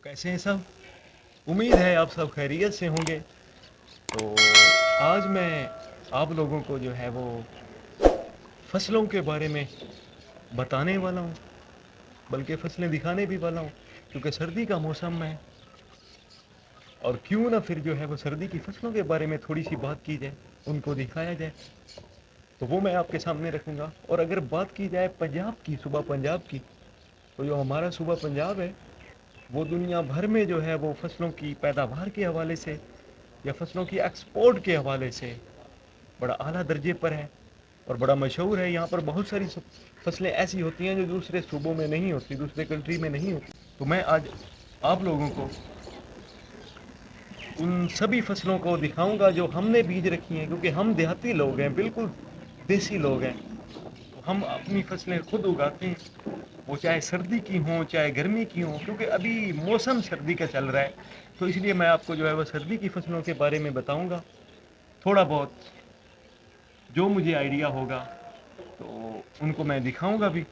कैसे हैं सब। उम्मीद है आप सब खैरियत से होंगे। तो आज मैं आप लोगों को जो है वो फसलों के बारे में बताने वाला हूँ, बल्कि फसलें दिखाने भी वाला हूँ, क्योंकि सर्दी का मौसम है। और क्यों ना फिर जो है वो सर्दी की फसलों के बारे में थोड़ी सी बात की जाए, उनको दिखाया जाए। तो वो मैं आपके सामने रखूँगा। और अगर बात की जाए पंजाब की, सूबा पंजाब की, तो जो हमारा सूबा पंजाब है वो दुनिया भर में जो है वो फसलों की पैदावार के हवाले से या फसलों की एक्सपोर्ट के हवाले से बड़ा आला दर्जे पर है और बड़ा मशहूर है। यहाँ पर बहुत सारी फसलें ऐसी होती हैं जो दूसरे सूबों में नहीं होती, दूसरे कंट्री में नहीं होती। तो मैं आज आप लोगों को उन सभी फसलों को दिखाऊंगा जो हमने बीज रखी हैं, क्योंकि हम देहाती लोग हैं, बिल्कुल देसी लोग हैं। तो हम अपनी फसलें खुद उगाते हैं, वो चाहे सर्दी की हों चाहे गर्मी की हों, क्योंकि अभी मौसम सर्दी का चल रहा है। तो इसलिए मैं आपको जो है वो सर्दी की फसलों के बारे में बताऊंगा थोड़ा बहुत, जो मुझे आइडिया होगा तो उनको मैं दिखाऊंगा भी।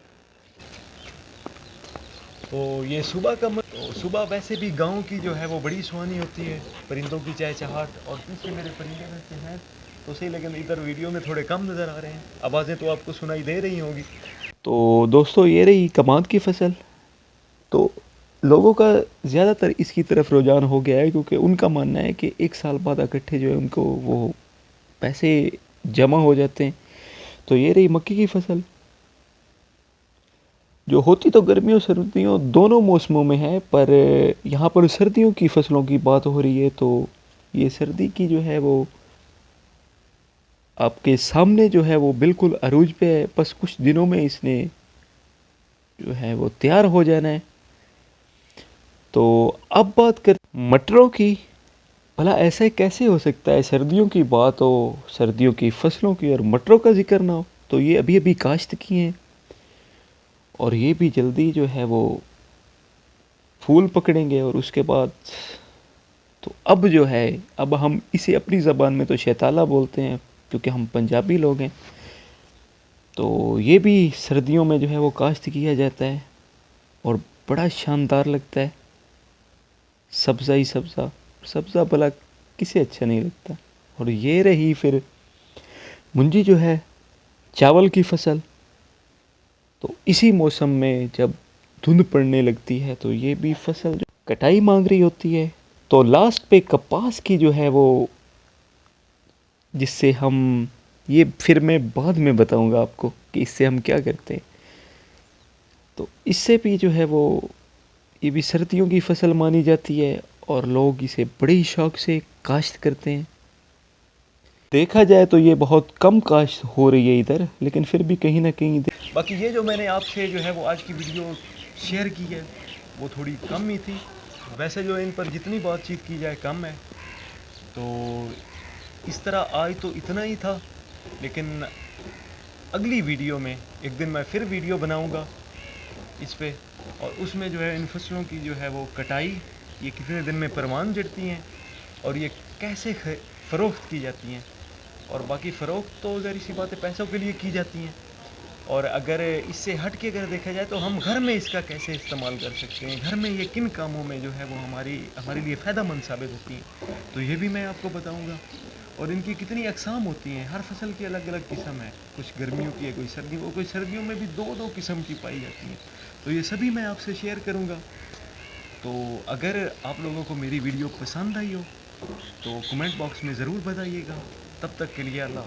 तो ये सुबह का तो सुबह वैसे भी गांव की जो है वो बड़ी सुहानी होती है, परिंदों की चहचहाट। और पीछे मेरे परिंदे रहते हैं तो सही, लेकिन इधर वीडियो में थोड़े कम नज़र आ रहे हैं, आवाज़ें तो आपको सुनाई दे रही होंगी। तो दोस्तों ये रही कमाद की फसल। तो लोगों का ज़्यादातर इसकी तरफ रुझान हो गया है, क्योंकि उनका मानना है कि एक साल बाद इकट्ठे जो है उनको वो पैसे जमा हो जाते हैं। तो ये रही मक्की की फसल, जो होती तो गर्मियों सर्दियों दोनों मौसमों में है, पर यहाँ पर सर्दियों की फसलों की बात हो रही है। तो ये सर्दी की जो है वो आपके सामने जो है वो बिल्कुल अरूज पे है, बस कुछ दिनों में इसने जो है वो तैयार हो जाना है। तो अब बात कर मटरों की। भला ऐसे कैसे हो सकता है सर्दियों की बात हो, सर्दियों की फसलों की, और मटरों का जिक्र ना हो। तो ये अभी अभी काश्त की हैं और ये भी जल्दी जो है वो फूल पकड़ेंगे। और उसके बाद तो अब जो है, अब हम इसे अपनी ज़बान में तो शैताला बोलते हैं, क्योंकि हम पंजाबी लोग हैं। तो ये भी सर्दियों में जो है वो काश्त किया जाता है और बड़ा शानदार लगता है। सब्ज़ा ही सब्ज़ा, सब्ज़ा भला किसे अच्छा नहीं लगता। और ये रही फिर मुंजी, जो है चावल की फसल। तो इसी मौसम में जब धुंध पड़ने लगती है तो ये भी फसल जो कटाई मांग रही होती है। तो लास्ट पे कपास की जो है वो, जिससे हम, ये फिर मैं बाद में बताऊंगा आपको कि इससे हम क्या करते हैं। तो इससे भी जो है वो, ये भी सर्दियों की फसल मानी जाती है और लोग इसे बड़े ही शौक से काश्त करते हैं। देखा जाए तो ये बहुत कम काश्त हो रही है इधर, लेकिन फिर भी कहीं ना कहीं बाकी ये जो मैंने आपसे जो है वो आज की वीडियो शेयर की है वो थोड़ी कम ही थी। वैसे जो इन पर जितनी बातचीत की जाए कम है। तो इस तरह आज तो इतना ही था, लेकिन अगली वीडियो में एक दिन मैं फिर वीडियो बनाऊंगा इस पे, और उसमें जो है इन फसलों की जो है वो कटाई, ये कितने दिन में परवान जड़ती हैं और ये कैसे फ़रोख्त की जाती हैं। और बाकी फ़रोख्त तो ज़ाहिर सी बात है पैसों के लिए की जाती हैं। और अगर इससे हट के अगर देखा जाए तो हम घर में इसका कैसे इस्तेमाल कर सकते हैं, घर में ये किन कामों में जो है वो हमारे लिए फ़ायदेमंद साबित होती हैं, तो ये भी मैं आपको बताऊंगा। और इनकी कितनी अक़साम होती हैं, हर फसल की अलग अलग किस्म है, कुछ गर्मियों की है, कोई सर्दियों में भी दो दो किस्म की पाई जाती हैं। तो ये सभी मैं आपसे शेयर करूँगा। तो अगर आप लोगों को मेरी वीडियो पसंद आई हो तो कमेंट बॉक्स में ज़रूर बताइएगा। तब तक के लिए अल्लाह।